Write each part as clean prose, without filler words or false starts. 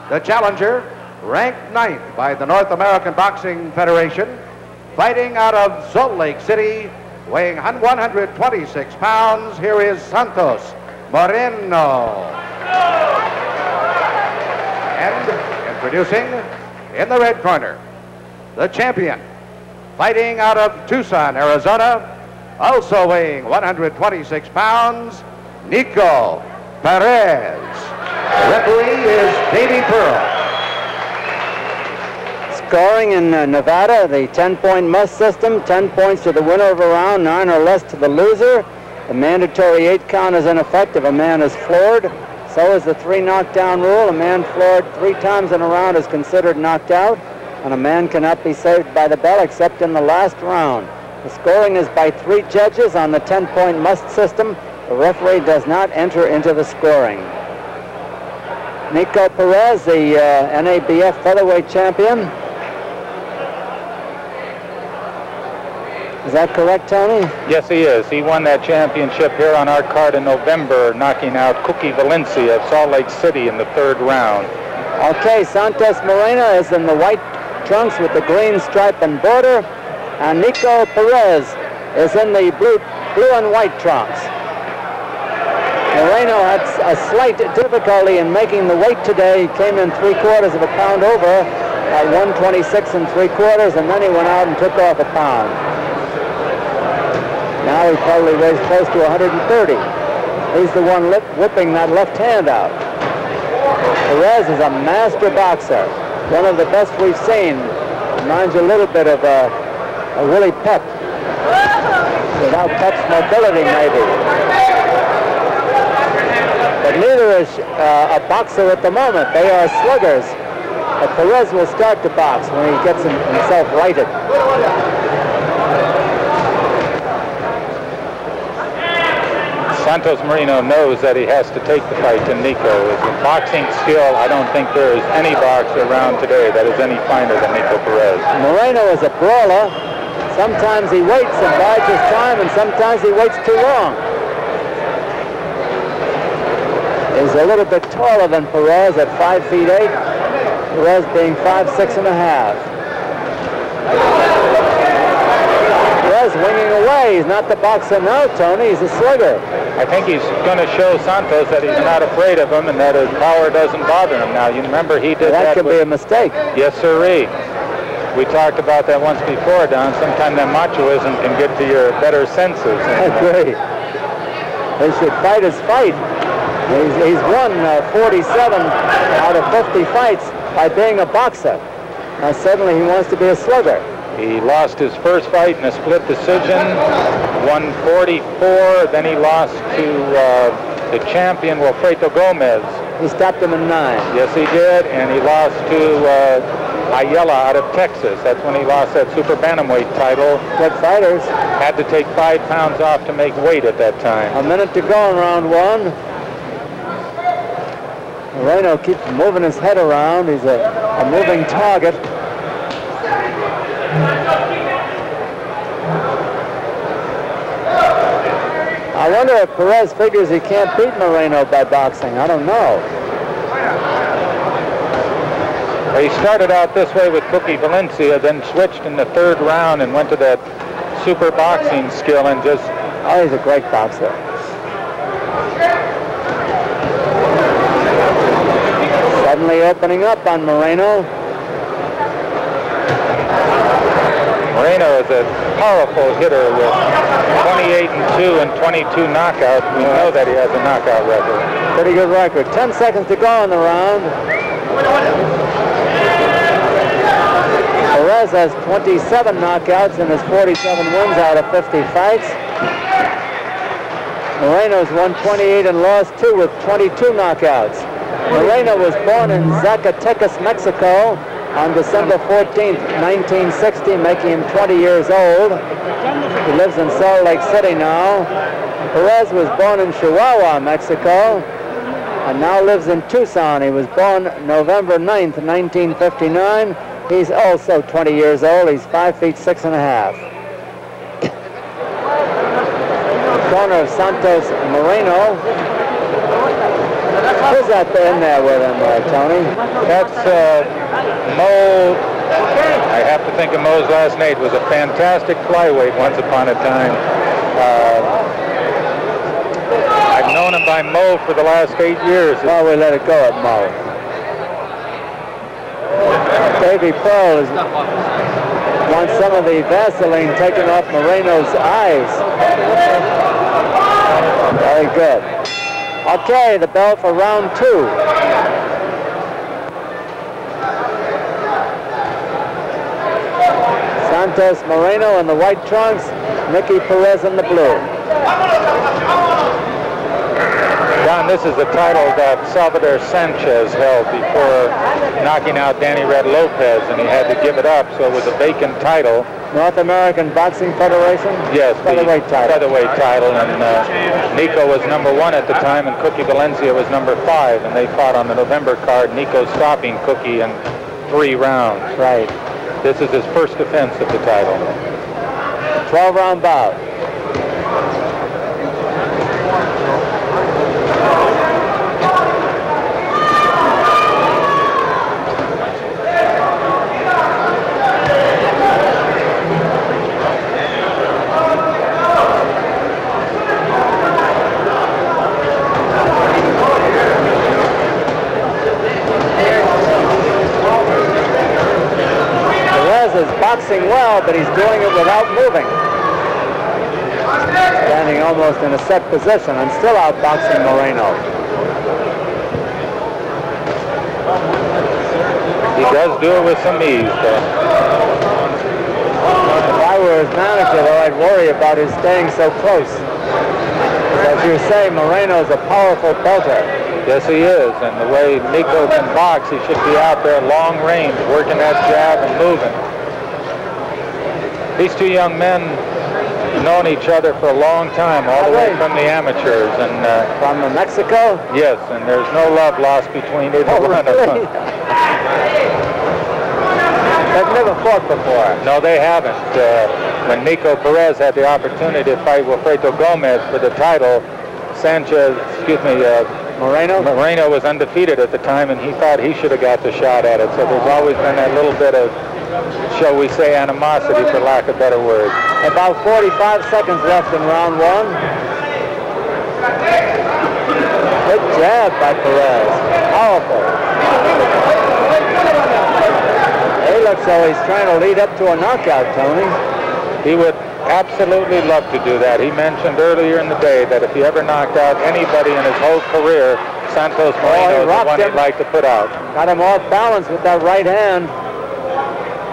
The challenger, ranked 9th by the North American Boxing Federation, fighting out of Salt Lake City, weighing 126 pounds, here is Santos Moreno. And introducing, in the red corner, the champion, fighting out of Tucson, Arizona, also weighing 126 pounds, Nico Perez. The referee is Davey Pearl. Scoring in Nevada, the 10-point must system, 10 points to the winner of a round, 9 or less to the loser. The mandatory 8 count is in effect if a man is floored. So is the 3 knockdown rule. A man floored 3 times in a round is considered knocked out, and a man cannot be saved by the bell except in the last round. The scoring is by 3 judges on the 10-point must system. The referee does not enter into the scoring. Nico Perez, the NABF featherweight champion. Is that correct, Tony? Yes, he is. He won that championship here on our card in November, knocking out Cookie Valencia of Salt Lake City in the 3rd round. Okay, Santos Moreno is in the white trunks with the green stripe and border, and Nico Perez is in the blue and white trunks. Moreno had a slight difficulty in making the weight today. He came in 3/4 of a pound over at 126 3/4, and then he went out and took off a pound. Now he probably weighs close to 130. He's the one whipping that left hand out. Perez is a master boxer, one of the best we've seen. Reminds you a little bit of a Willie Pep, without Pep's mobility maybe. But neither is a boxer at the moment. They are sluggers. But Perez will start to box when he gets himself righted. Santos Moreno knows that he has to take the fight to Nico. His boxing skill, I don't think there is any boxer around today that is any finer than Nico Perez. Moreno is a brawler. Sometimes he waits and bides his time, and sometimes he waits too long. He's a little bit taller than Perez at 5'8". Perez being 5'6 1/2. Perez winging away. He's not the boxer now, Tony. He's a slugger. I think he's going to show Santos that he's not afraid of him and that his power doesn't bother him. Now, you remember he did that. That could be a mistake. Yes, sirree. We talked about that once before, Don. Sometimes that machoism can get to your better senses. I agree. He should fight his fight. He's won 47 out of 50 fights by being a boxer. Now, suddenly he wants to be a slugger. He lost his first fight in a split decision, won 44, then he lost to the champion, Wilfredo Gomez. He stopped him in 9. Yes, he did, and he lost to Ayala out of Texas. That's when he lost that super bantamweight title. Good fighters. Had to take 5 pounds off to make weight at that time. A minute to go in round 1. Moreno keeps moving his head around. He's a moving target. I wonder if Perez figures he can't beat Moreno by boxing. I don't know. He started out this way with Cookie Valencia, then switched in the 3rd round and went to that super boxing skill and just... Oh, he's a great boxer. Suddenly opening up on Moreno. Moreno is a powerful hitter with 28-2 and 22 knockouts. We know that he has a knockout record. Pretty good record. 10 seconds to go in the round. Perez has 27 knockouts in his 47 wins out of 50 fights. Moreno's won 28 and lost 2 with 22 knockouts. Moreno was born in Zacatecas, Mexico on December 14th, 1960, making him 20 years old. He lives in Salt Lake City now. Perez was born in Chihuahua, Mexico, and now lives in Tucson. He was born November 9th, 1959. He's also 20 years old. He's 5'6 1/2. The corner of Santos Moreno. Who's that in there with him, Tony? That's Mo. I have to think of Mo's last name. It was a fantastic flyweight once upon a time. I've known him by Mo for the last 8 years. Well, we let it go at Mo. Davy Pearl wants some of the Vaseline taken off Moreno's eyes. Very good. Okay, the bell for round 2. Santos Moreno in the white trunks, Nico Perez in the blue. Don, this is the title that Salvador Sanchez held before knocking out Danny Red Lopez, and he had to give it up, so it was a vacant title. North American Boxing Federation? Yes, featherweight title. Featherweight title, and Nico was number 1 at the time, and Cookie Valencia was number 5, and they fought on the November card, Nico stopping Cookie in 3 rounds. Right. This is his first defense of the title. 12-round bout. Boxing well, but he's doing it without moving. Standing almost in a set position and still outboxing Moreno. He does do it with some ease, though. If I were his manager, though, I'd worry about his staying so close. As you say, Moreno's a powerful belter. Yes, he is, and the way Nico can box, he should be out there long range, working that jab and moving. These two young men have known each other for a long time, all the way from the amateurs. And from Mexico? Yes, and there's no love lost between either one of them. They've never fought before. No, they haven't. When Nico Perez had the opportunity to fight Wilfredo Gomez for the title, Moreno was undefeated at the time, and he thought he should have got the shot at it. So there's always been that little bit of, shall we say, animosity, for lack of better words. About 45 seconds left in round 1. Good jab by Perez. Powerful. He looks though he's trying to lead up to a knockout, Tony. He would absolutely love to do that. He mentioned earlier in the day that if he ever knocked out anybody in his whole career, Santos Moreno is the one he'd like to put out. Got him off balance with that right hand.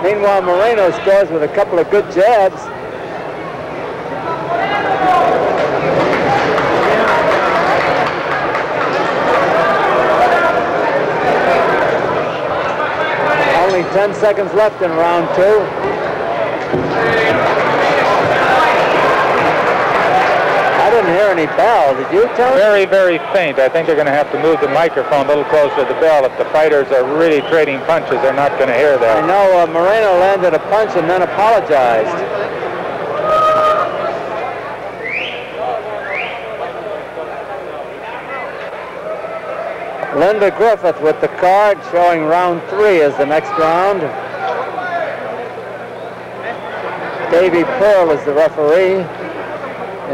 Meanwhile, Moreno scores with a couple of good jabs. Only 10 seconds left in round 2. I didn't hear any bell. Did you, Tony? Very, very faint. I think they're going to have to move the microphone a little closer to the bell. If the fighters are really trading punches, they're not going to hear that. I know Moreno landed a punch and then apologized. Linda Griffith with the card showing round 3 as the next round. Davy Pearl is the referee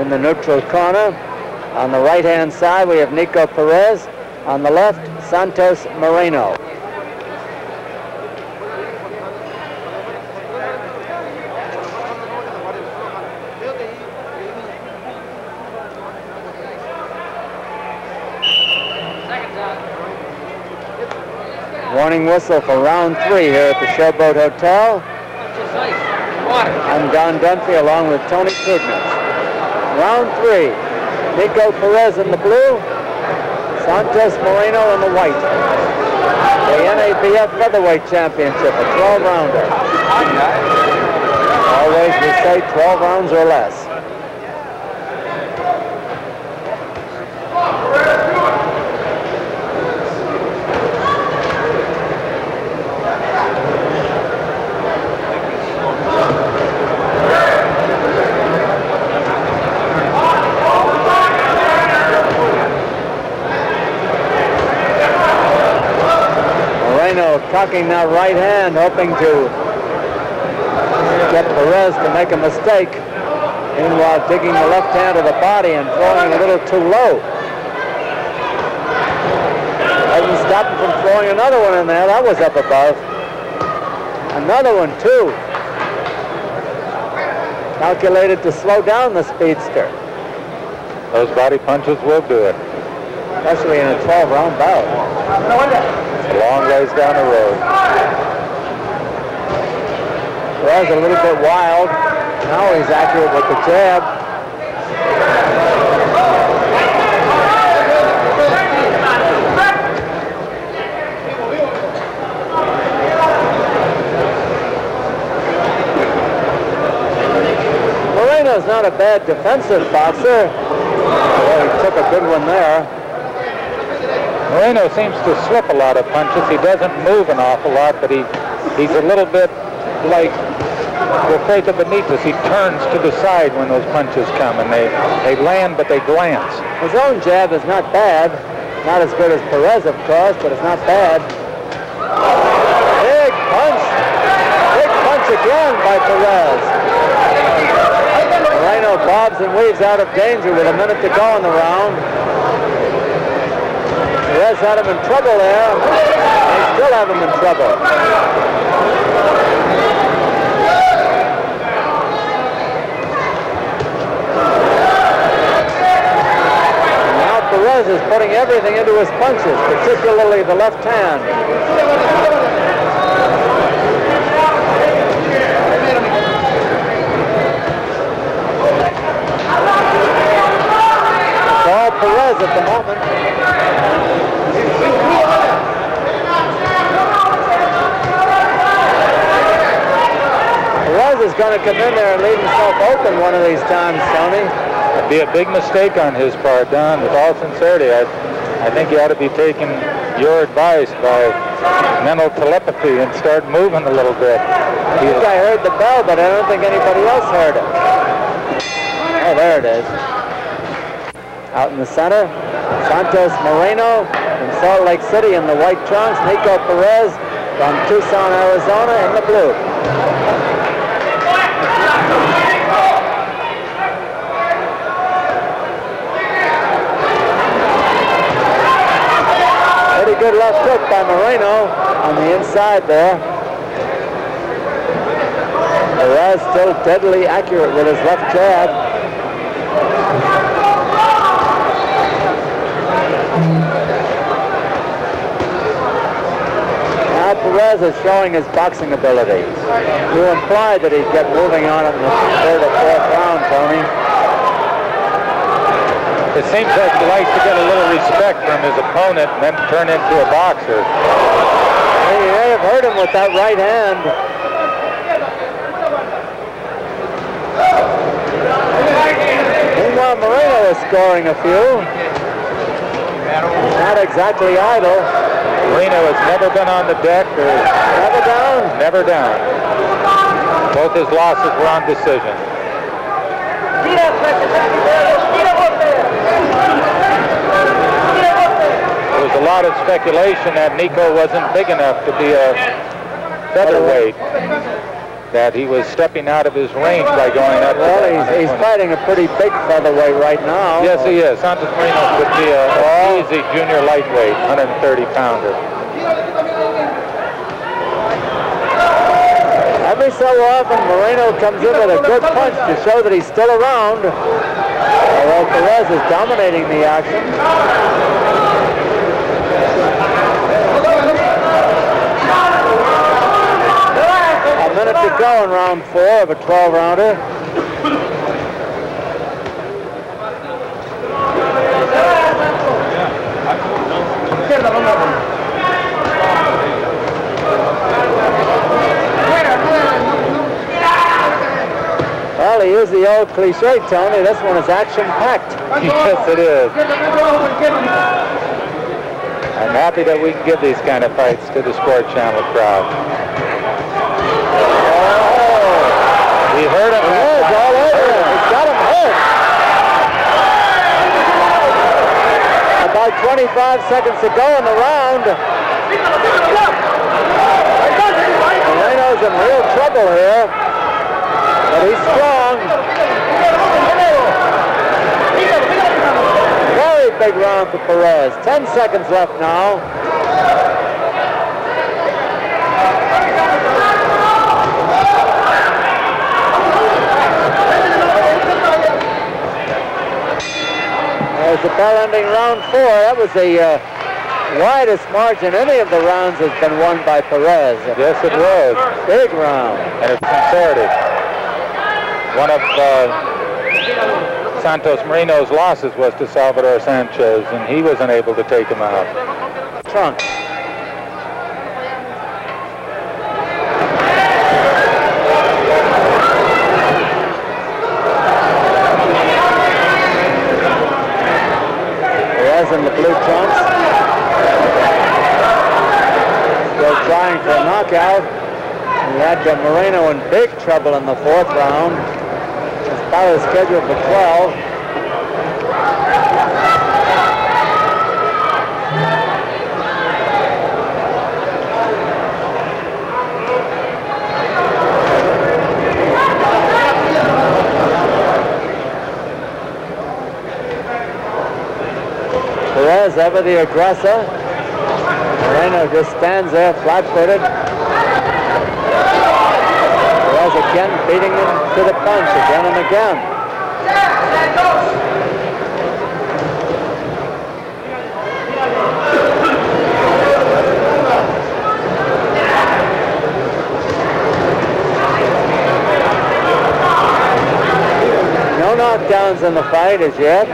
in the neutral corner. On the right-hand side, we have Nico Perez. On the left, Santos Moreno. Warning whistle for round 3 here at the Showboat Hotel. I'm Don Dunphy along with Tony Krugner. Round 3, Nico Perez in the blue, Santos Moreno in the white. The NABF Featherweight Championship, a 12-rounder. Always we say 12 rounds or less. Moreno cocking that right hand, hoping to get Perez to make a mistake. Meanwhile, digging the left hand to the body and throwing a little too low. Doesn't stop him from throwing another one in there. That was up above. Another one, too. Calculated to slow down the speedster. Those body punches will do it. Especially in a 12-round bout. It's a long ways down the road. Perez a little bit wild. Now he's accurate with the jab. Moreno's not a bad defensive boxer. Well, he took a good one there. Moreno seems to slip a lot of punches. He doesn't move an awful lot, but he's a little bit like Wilfredo Benitez. He turns to the side when those punches come, and they land, but they glance. His own jab is not bad. Not as good as Perez, of course, but it's not bad. Big punch. Big punch again by Perez. Moreno bobs and weaves out of danger with a minute to go in the round. Perez had him in trouble there. They still have him in trouble. Now Perez is putting everything into his punches, particularly the left hand. It's all Perez at the moment. Perez is going to come in there and leave himself open one of these times, Tony. It'd be a big mistake on his part, Don. With all sincerity, I think you ought to be taking your advice by mental telepathy and start moving a little bit. I think I heard the bell, but I don't think anybody else heard it. Oh, there it is. Out in the center, Santos Moreno from Salt Lake City in the white trunks. Nico Perez from Tucson, Arizona in the blue. Pretty good left hook by Moreno on the inside there. Perez still deadly accurate with his left jab. Now Perez is showing his boxing ability. You implied that he'd get moving on it in the third or fourth round, Tony. It seems like he likes to get a little respect from his opponent and then turn into a boxer. You may have hurt him with that right hand. Meanwhile, Moreno is scoring a few. Not exactly idle. Moreno has never been on the deck. Never down? Never down. Both his losses were on decision. There was a lot of speculation that Nico wasn't big enough to be a featherweight, that he was stepping out of his range by going up. Well, he's fighting a pretty big featherweight right now. Yes, he is. Santos Moreno could be an easy junior lightweight, 130-pounder. Every so often, Moreno comes in with a good punch to show that he's still around. Although Perez is dominating the action. A minute to go in round 4 of a 12-rounder. Well, he used the old cliche, Tony. This one is action-packed. Yes, it is. I'm happy that we can give these kind of fights to the Sport Channel crowd. Oh! He hurt him. He is all over him. He's got him hurt. About 25 seconds to go in the round. down for Perez. 10 seconds left now. There's the bell ending round 4. That was the widest margin any of the rounds has been won by Perez. Yes, it was. Big round. And it's sincerity. One of Santos Moreno's losses was to Salvador Sanchez, and he was unable to take him out. Trunk. Perez in the blue trunks. Still trying for a knockout. He had Moreno in big trouble in the 4th round. His bout is scheduled for 12. Perez ever the aggressor. Moreno just stands there flat-footed. Perez again beating him to the punch again and again. No knockdowns in the fight as yet.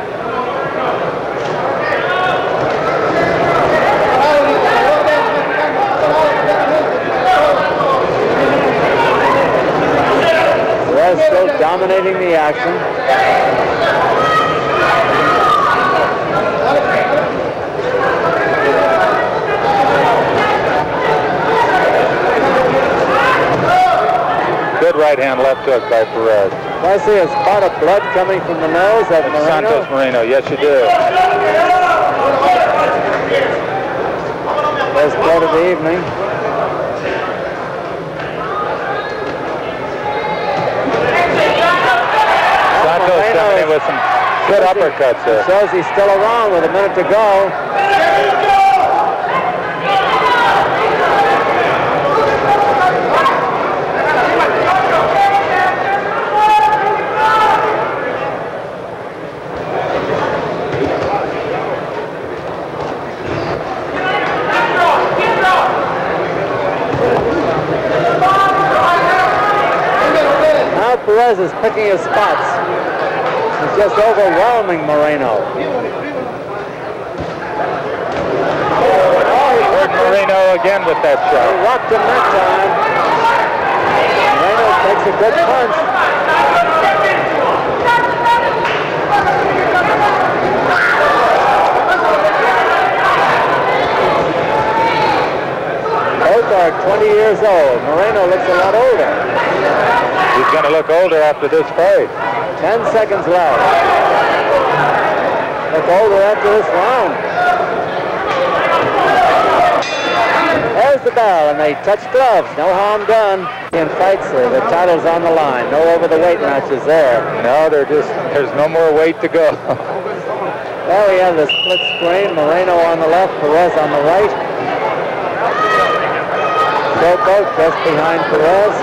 Still dominating the action. Good right hand left hook by Perez. I see a spot of blood coming from the nose of Moreno. Santos Moreno, yes you do. First blood of the evening. Santos coming in with some good uppercuts there. Shows he's still around with a minute to go. Now Perez is picking his spots. He's just overwhelming Moreno. Oh, he hurt Moreno again with that He shot. rocked him that time. Moreno takes a good punch. Both are 20 years old. Moreno looks a lot older. He's going to look older after this fight. 10 seconds left. Look older after this round. There's the bell, and they touch gloves. No harm done. In fights, the title's on the line. No over-the-weight matches there. No, there's no more weight to go. There we have the split screen. Moreno on the left, Perez on the right. Both just behind Perez.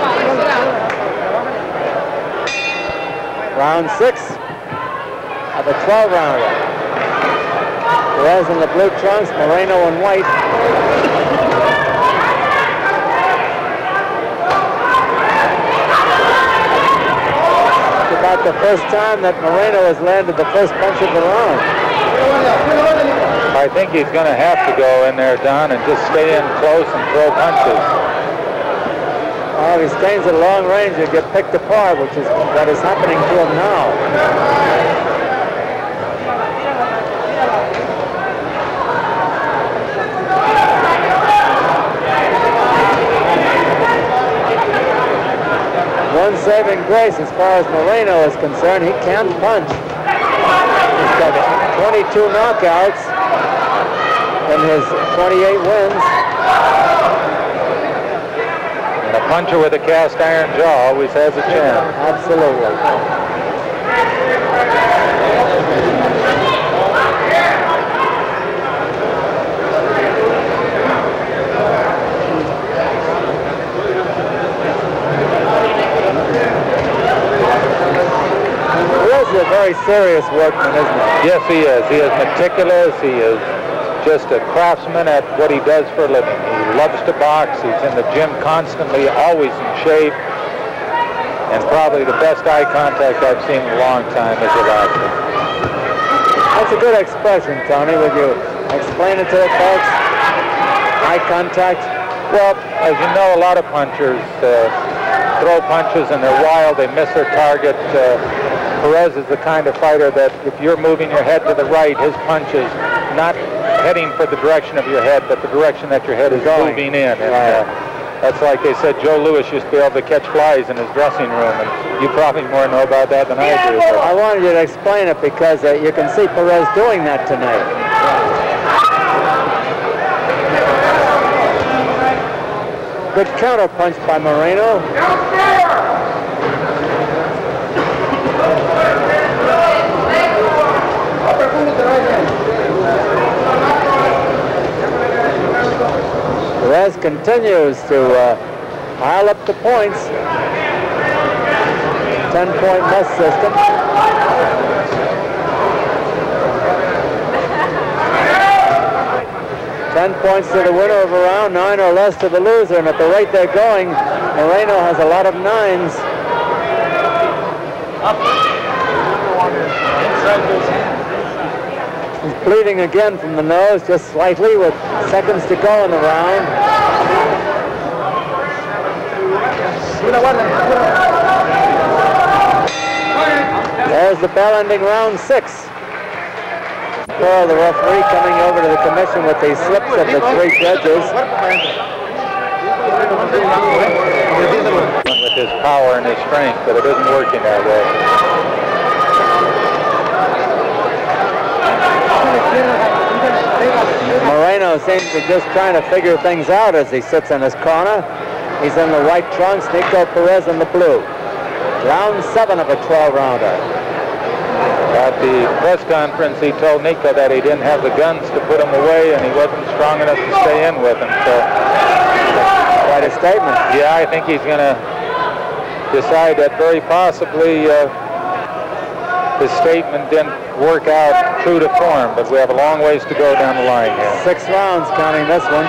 Round 6 of the 12-rounder. Perez in the blue trunks, Moreno in white. It's about the first time that Moreno has landed the first punch of the round. I think he's going to have to go in there, Don, and just stay in close and throw punches. If he stays at long range, he'll get picked apart, which is what is happening to him now. One saving grace as far as Moreno is concerned, he can punch. He's got 22 knockouts in his 28 wins. And a puncher with a cast iron jaw always has a chance. Absolutely. very serious workman, isn't he? Yes, he is. He is meticulous. He is just a craftsman at what he does for a living. He loves to box. He's in the gym constantly, always in shape. And probably the best eye contact I've seen in a long time as a boxer. That's a good expression, Tony. Would you explain it to the folks? Eye contact? Well, as you know, a lot of punchers throw punches and they're wild. They miss their target. Perez is the kind of fighter that if you're moving your head to the right, his punch is not heading for the direction of your head, but the direction that your head is moving in. And, that's like they said Joe Louis used to be able to catch flies in his dressing room, and you probably more know about that than I do. But I wanted you to explain it because you can see Perez doing that tonight. Good counter punch by Moreno. Perez continues to pile up the points. 10-point must system. Ten points to the winner of a round, 9 or less to the loser, and at the rate they're going, Moreno has a lot of 9s. He's bleeding again from the nose, just slightly, with seconds to go in the round. There's the bell ending round 6. The referee coming over to the commission with the slips of the 3 judges. with his power and his strength, but it isn't working that way. Moreno seems to be just trying to figure things out as he sits in his corner. He's in the white trunks, Nico Perez in the blue. Round 7 of a 12-rounder. At the press conference, he told Nico that he didn't have the guns to put him away and he wasn't strong enough to stay in with him. So, quite a statement. Yeah, I think he's going to decide that very possibly his statement didn't work out true to form, but we have a long ways to go down the line here. 6 rounds counting this one.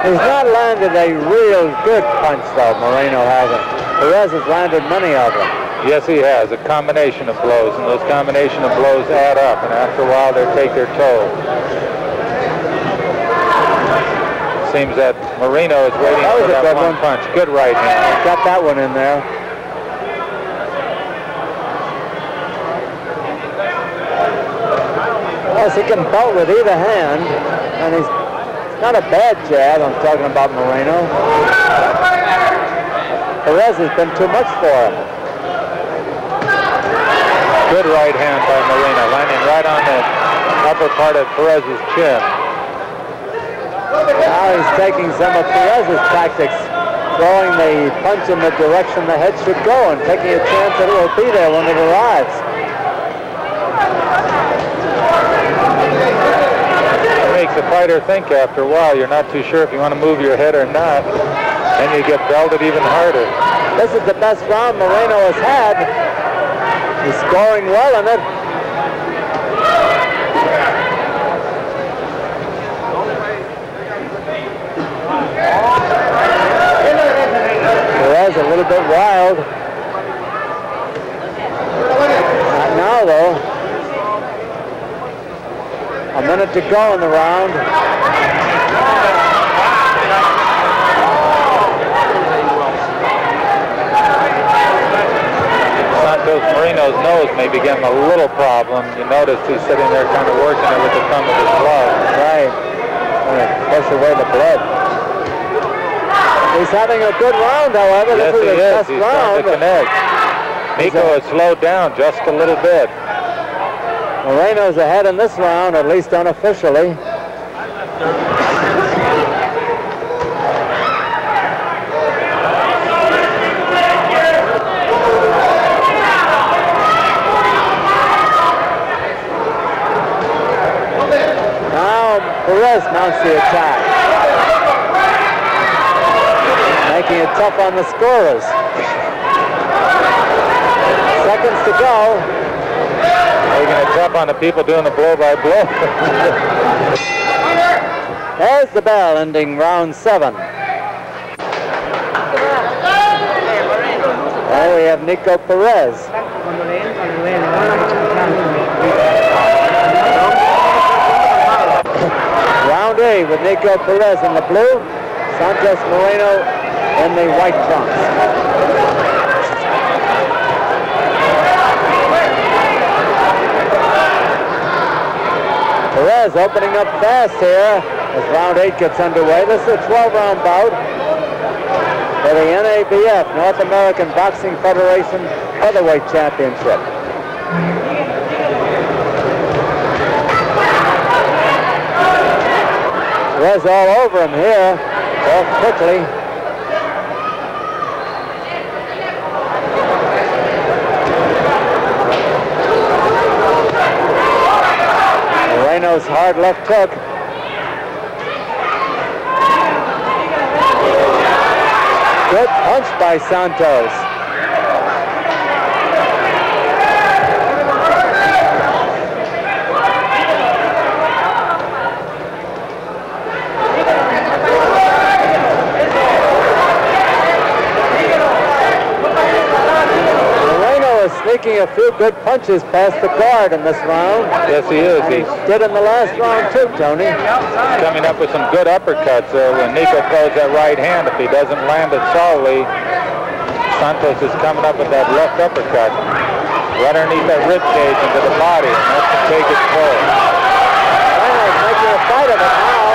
He's not landed a real good punch, though, Moreno hasn't. Perez has landed many of them. Yes, he has. A combination of blows, and those combination of blows add up, and after a while they take their toll. Seems that Moreno is waiting for that one punch. Good right hand. Got that one in there. Yes, he can belt with either hand, and he's not a bad jab. I'm talking about Moreno. Perez has been too much for him. Good right hand by Moreno, landing right on the upper part of Perez's chin. Now he's taking some of Perez's tactics, throwing the punch in the direction the head should go and taking a chance that it will be there when it arrives. It makes the fighter think after a while. You're not too sure if you want to move your head or not, and you get belted even harder. This is the best round Moreno has had. He's scoring well in it. Perez a little bit wild. Not now, though. A minute to go in the round. Santos Moreno's nose may be getting a little problem. You notice he's sitting there kind of working it with the thumb of his glove. Right. Push away the blood. He's having a good round, however. Yes, this is his best He's round. To connect. Nico has slowed down just a little bit. Moreno's ahead in this round, at least unofficially. Perez mounts the attack, making it tough on the scorers. seconds to go. Taking a tap on the people doing the blow-by-blow. There's the bell ending round 7. There we have Nico Perez. Round 8 with Nico Perez in the blue, Santos Moreno in the white trunks. Perez opening up fast here as round 8 gets underway. This is a 12-round bout for the NABF, North American Boxing Federation Featherweight Championship. Perez all over him here, off quickly. Moreno's hard left hook. Good punch by Santos. Sneaking a few good punches past the guard in this round. Yes, he is. He did in the last round too, Tony. Coming up with some good uppercuts. When Nico throws that right hand, if he doesn't land it solidly, Santos is coming up with that left uppercut right underneath that rib cage into the body, and that's to take its toll. Moreno's making a fight of it now.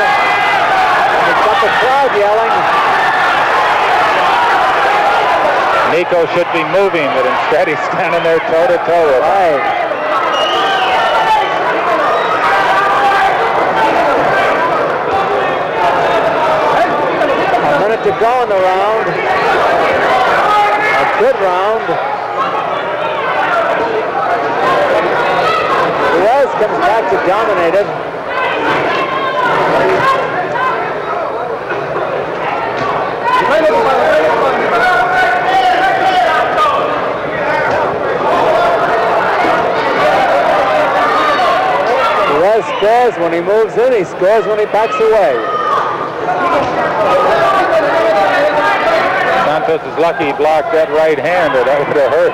He's got the crowd yelling. Nico should be moving, but instead he's standing there toe-to-toe with him. Right. A minute to go in the round. A good round. Perez comes back to dominate it. Perez scores when he moves in, he scores when he backs away. Santos is lucky he blocked that right hand, or that would have hurt.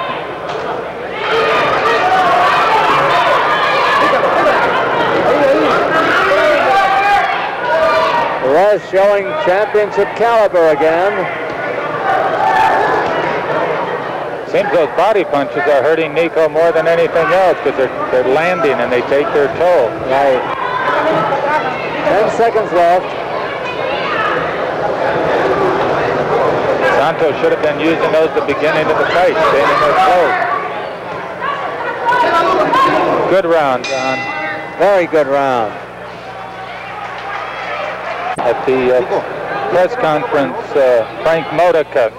Perez showing championship caliber again. Seems those body punches are hurting Nico more than anything else because they're landing and they take their toll. Right. 10 seconds left. Santos should have been using those at the beginning of the fight, staying in their close. Good round, John. Very good round. At the press conference, Frank Modica,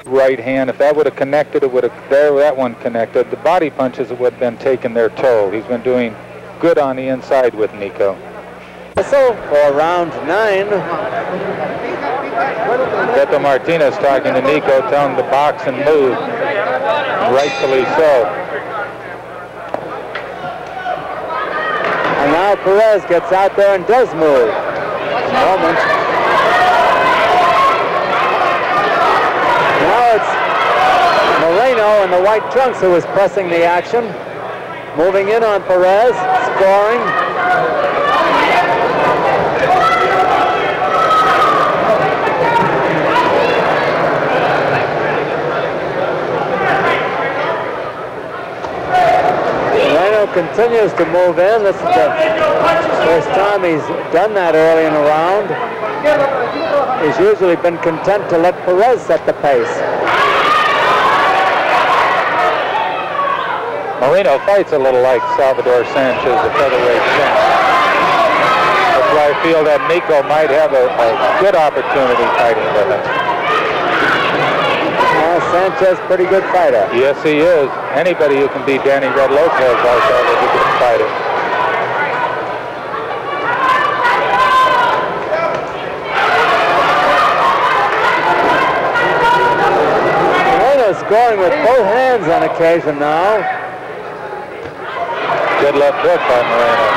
right hand, if that would have connected, it would have, there, that one connected. The body punches would have been taking their toll. He's been doing good on the inside with Nico. So for round 9. Beto Martinez talking to Nico, telling him to box and move. Rightfully so. And now Perez gets out there and does move. Moment. Now it's Moreno in the white trunks who is pressing the action. Moving in on Perez, scoring. Moreno continues to move in. This is the first time he's done that early in a round. He's usually been content to let Perez set the pace. Moreno fights a little like Salvador Sanchez, the featherweight champ. That's why I feel that Nico might have a good opportunity fighting with him. Sanchez, pretty good fighter. Yes, he is. Anybody who can beat Danny Red Lopez like that is a good fighter. on occasion now. Good left hook by Moreno.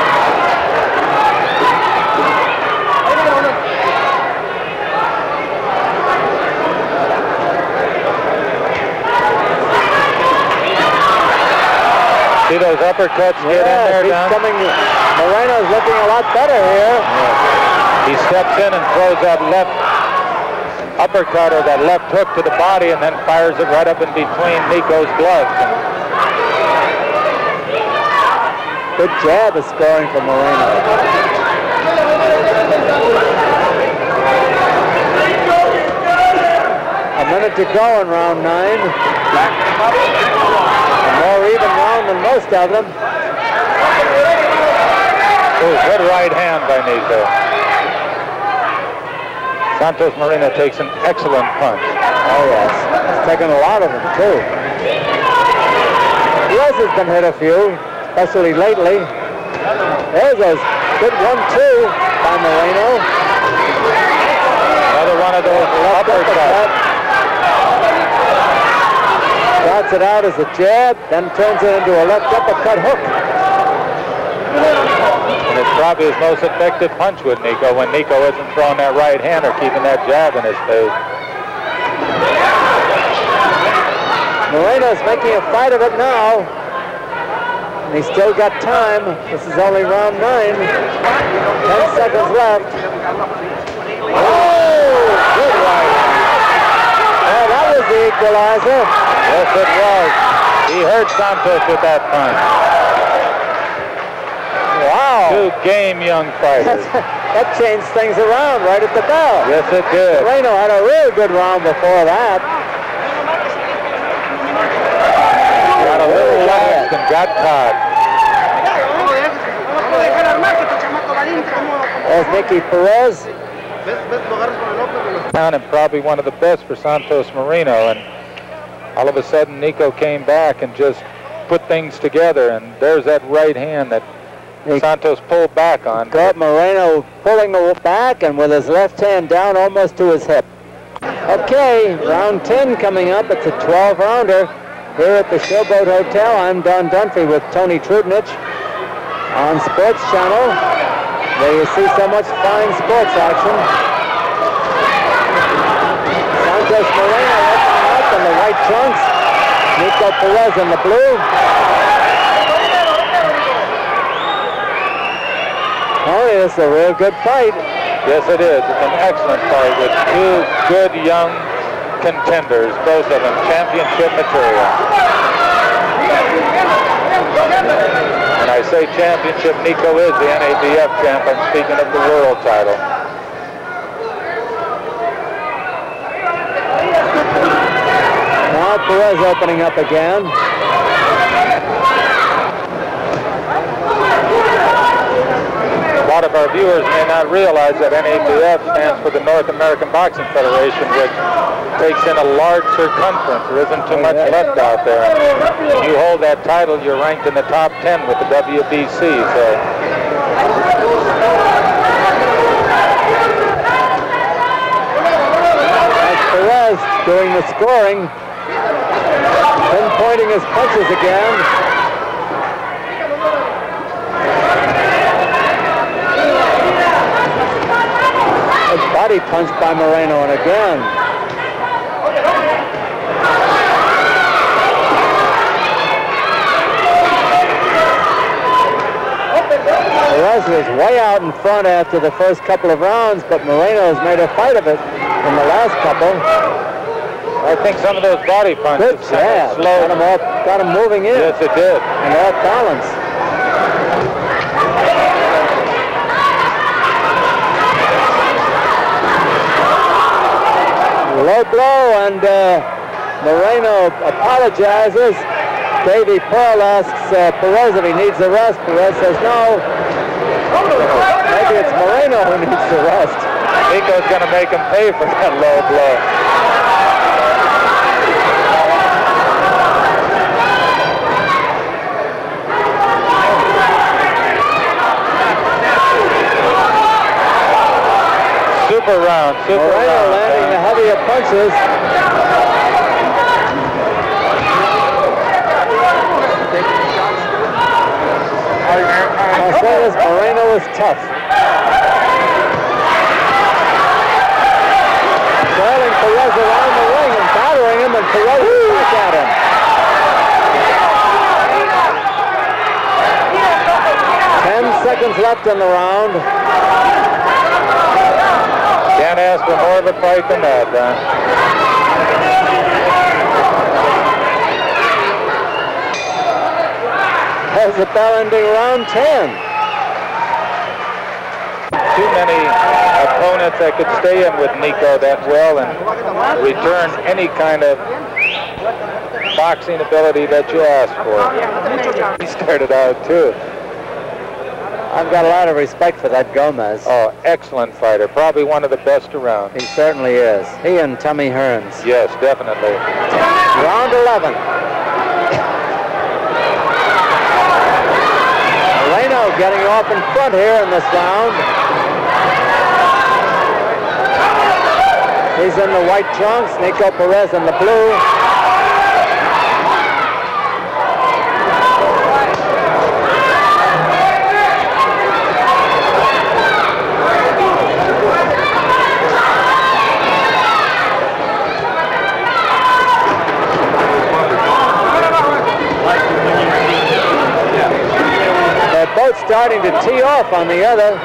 See those uppercuts get in there, Don? Moreno's looking a lot better here. Yes. He steps in and throws that left uppercut or that left hook to the body and then fires it right up in between Nico's gloves. Good jab is scoring for Moreno. A minute to go in round 9. A more even round than most of them. Oh, good right hand by Nico. Santos Moreno takes an excellent punch. Oh, yes. He's taken a lot of them, too. Perez has been hit a few, especially lately. There's a good 1-2 by Moreno. Another one of those uppercuts. Starts it out as a jab, then turns it into a left uppercut hook. And it's probably his most effective punch with Nico when Nico isn't throwing that right hand or keeping that jab in his face. Moreno's making a fight of it now. And he's still got time. This is only round 9. 10 seconds left. Oh, good right. Oh, that was the equalizer. Yes, it was. He hurt Santos with that punch. Wow. Two game young fighters. That changed things around right at the bell. Yes, it did. Moreno had a really good round before that. Got a little lax and got caught. There's Nico Perez. And probably one of the best for Santos Moreno. And all of a sudden, Nico came back and just put things together. And there's that right hand that Santos pulled back on. Got Moreno pulling back and with his left hand down almost to his hip. Okay, round 10 coming up. It's a 12-rounder here at the Showboat Hotel. I'm Don Dunphy with Tony Trudnich on Sports Channel, where you see so much fine sports action. Santos Moreno opening up in the white trunks. Nico Perez in the blue. Oh, this is a real good fight. Yes, it is. It's an excellent fight with two good young contenders, both of them championship material. And I say championship, Nico is the NABF champ. I'm speaking of the world title. Now Perez opening up again. A lot of our viewers may not realize that NABF stands for the North American Boxing Federation, which takes in a large circumference. There isn't too much left out there. When you hold that title, you're ranked in the top 10 with the WBC. So that's Perez doing the scoring, pinpointing his punches again. Body punch by Moreno, and again. Perez was way out in front after the first couple of rounds, but Moreno has made a fight of it in the last couple. I think some of those body punches good jab. Got him moving in. Yes, it did. And off balance. Low blow, and Moreno apologizes. Davey Pearl asks Perez if he needs a rest. Perez says no. Maybe it's Moreno who needs the rest. Nico's going to make him pay for that low blow. Super round, super Moreno round. Landing the heavier punches. say is Moreno is tough. Trailing Perez around the ring and battering him, and Perez is back at him. 10 seconds left in the round. Can't ask for more of a fight than that, Don. Has the bell ending round 10. Too many opponents that could stay in with Nico that well and return any kind of boxing ability that you asked for. He started out too. I've got a lot of respect for that Gomez. Oh, excellent fighter. Probably one of the best around. He certainly is. He and Tommy Hearns. Yes, definitely. Round 11. Moreno getting off in front here in this round. He's in the white trunks, Nico Perez in the blue. They're both starting to tee off on the other.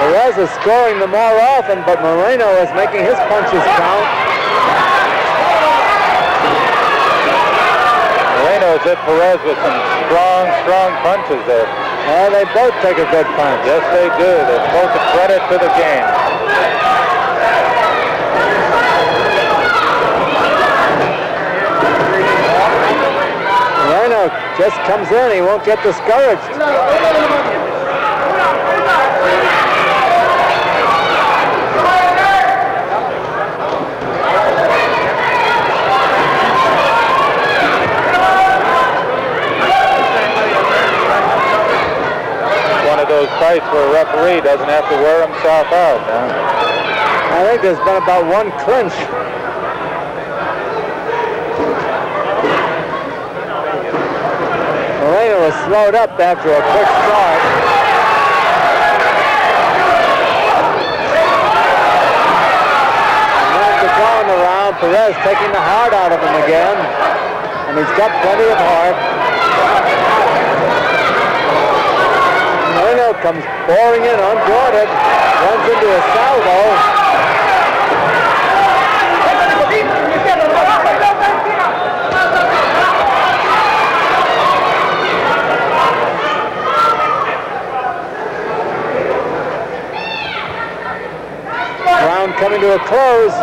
Perez is scoring them more often, but Moreno is making his punches count. Moreno hit Perez with some strong punches there. They both take a good punch. Yes, they do. They're both a credit to the game. Moreno just comes in. He won't get discouraged. Those fights where a referee doesn't have to wear himself out. I think there's been about one clinch. Moreno was slowed up after a quick start. Minute to go in the round. Perez taking the heart out of him again, and he's got plenty of heart. Moreno comes pouring in unguarded, runs into a salvo. Round coming to a close.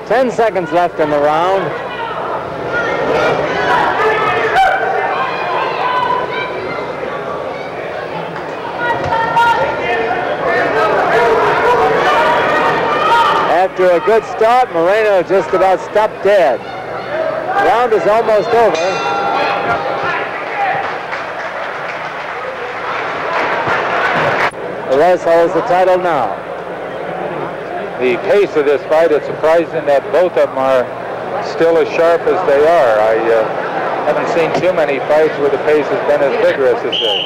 Ten seconds left in the round. After a good start, Moreno just about stopped dead. The round is almost over. Perez holds the title now. The pace of this fight, it's surprising that both of them are still as sharp as they are. I haven't seen too many fights where the pace has been as vigorous as this.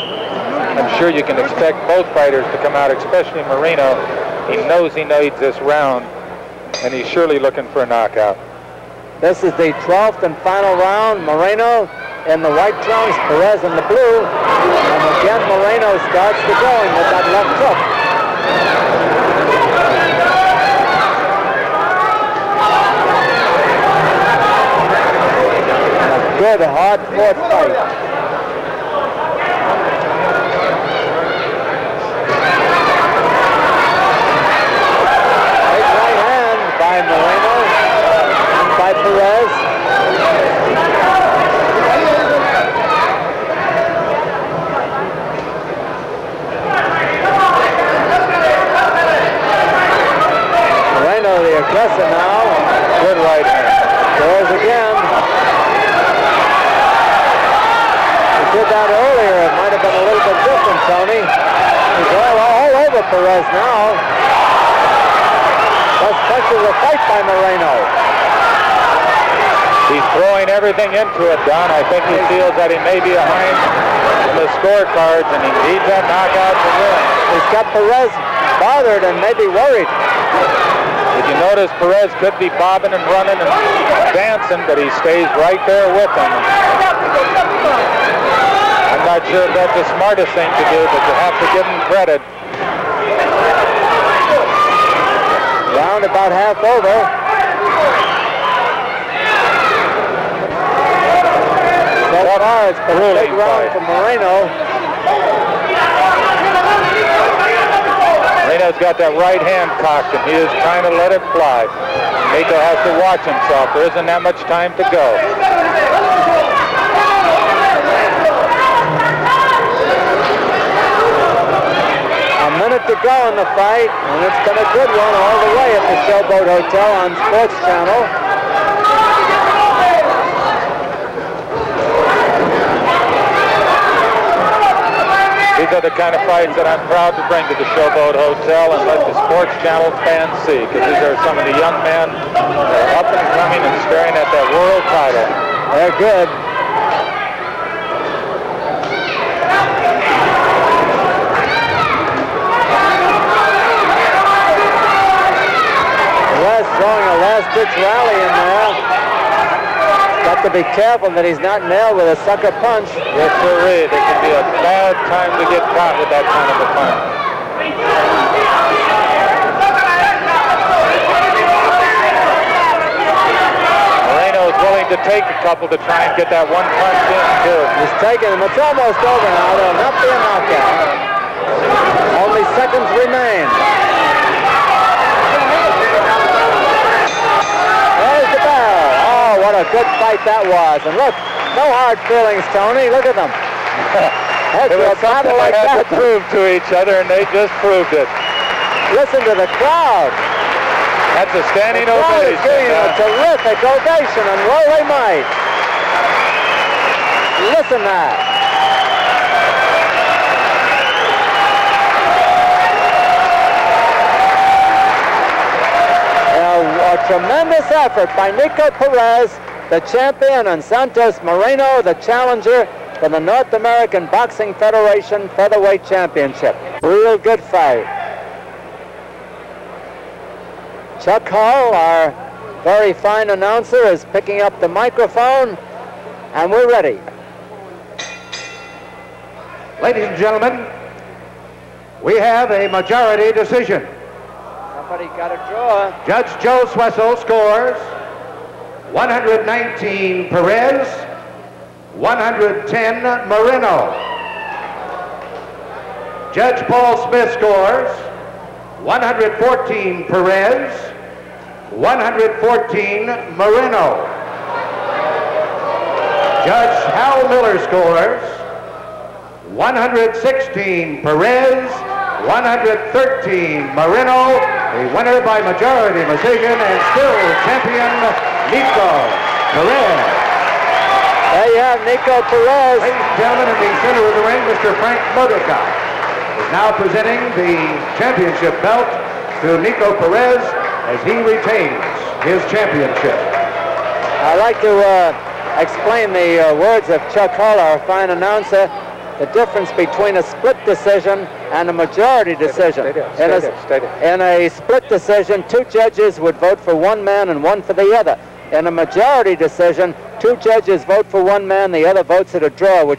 I'm sure you can expect both fighters to come out, especially Moreno. He knows he needs this round, and he's surely looking for a knockout. This is the 12th and final round. Moreno in the white trunks, Perez in the blue. And again, Moreno starts the going with that left hook. Good, hard-fought fight. Big right hand by Moreno and by Perez. Listen now. Good right hand. There's again. He did that earlier. It might have been a little bit different, Tony. He's all over Perez now. That's pressure the fight by Moreno. He's throwing everything into it, Don. I think he feels that he may be behind the scorecards, and he needs that knockout to win. He's got Perez bothered and maybe worried. If you notice, Perez could be bobbing and running and dancing, but he stays right there with him. I'm not sure if that's the smartest thing to do, but you have to give him credit. Round about half over. So far, it's been a big round for Moreno. Moreno's got that right hand cocked, and he is trying to let it fly. Nico has to watch himself. There isn't that much time to go. A minute to go in the fight, and it's been a good one all the way at the Showboat Hotel on Sports Channel. These are the kind of fights that I'm proud to bring to the Showboat Hotel and let the Sports Channel fans see, because these are some of the young men that are up and coming and staring at that world title. They're good. Throwing a last-ditch rally in there. Got to be careful that he's not nailed with a sucker punch. Yes, sir. It can be a bad time to get caught with that kind of a punch. Moreno is willing to take a couple to try and get that one punch in, too. He's taking them. It's almost over now. There'll not be a knockout. Only seconds remain. What a good fight that was. And look, no hard feelings, Tony. Look at them. It was something like that to prove to each other, and they just proved it. Listen to the crowd. That's a standing ovation. The crowd is giving a terrific ovation, and well they might. Listen to that. A tremendous effort by Nico Perez, the champion, and Santos Moreno, the challenger for the North American Boxing Federation Featherweight Championship. Real good fight. Chuck Hull, our very fine announcer, is picking up the microphone, and we're ready. Ladies and gentlemen, we have a majority decision. Somebody got a draw. Judge Joe Swessel scores 119 Perez, 110 Moreno. Judge Paul Smith scores 114 Perez, 114 Moreno. Judge Hal Miller scores 116 Perez, 113 Moreno. The winner by majority decision and still champion, Nico Perez. There you have Nico Perez. Ladies and gentlemen, in the center of the ring, Mr. Frank Mordecai is now presenting the championship belt to Nico Perez as he retains his championship. I'd like to explain the words of Chuck Hull, our fine announcer. The difference between a split decision and a majority decision. In a split decision, two judges would vote for one man and one for the other. In a majority decision, two judges vote for one man, the other votes at a draw, which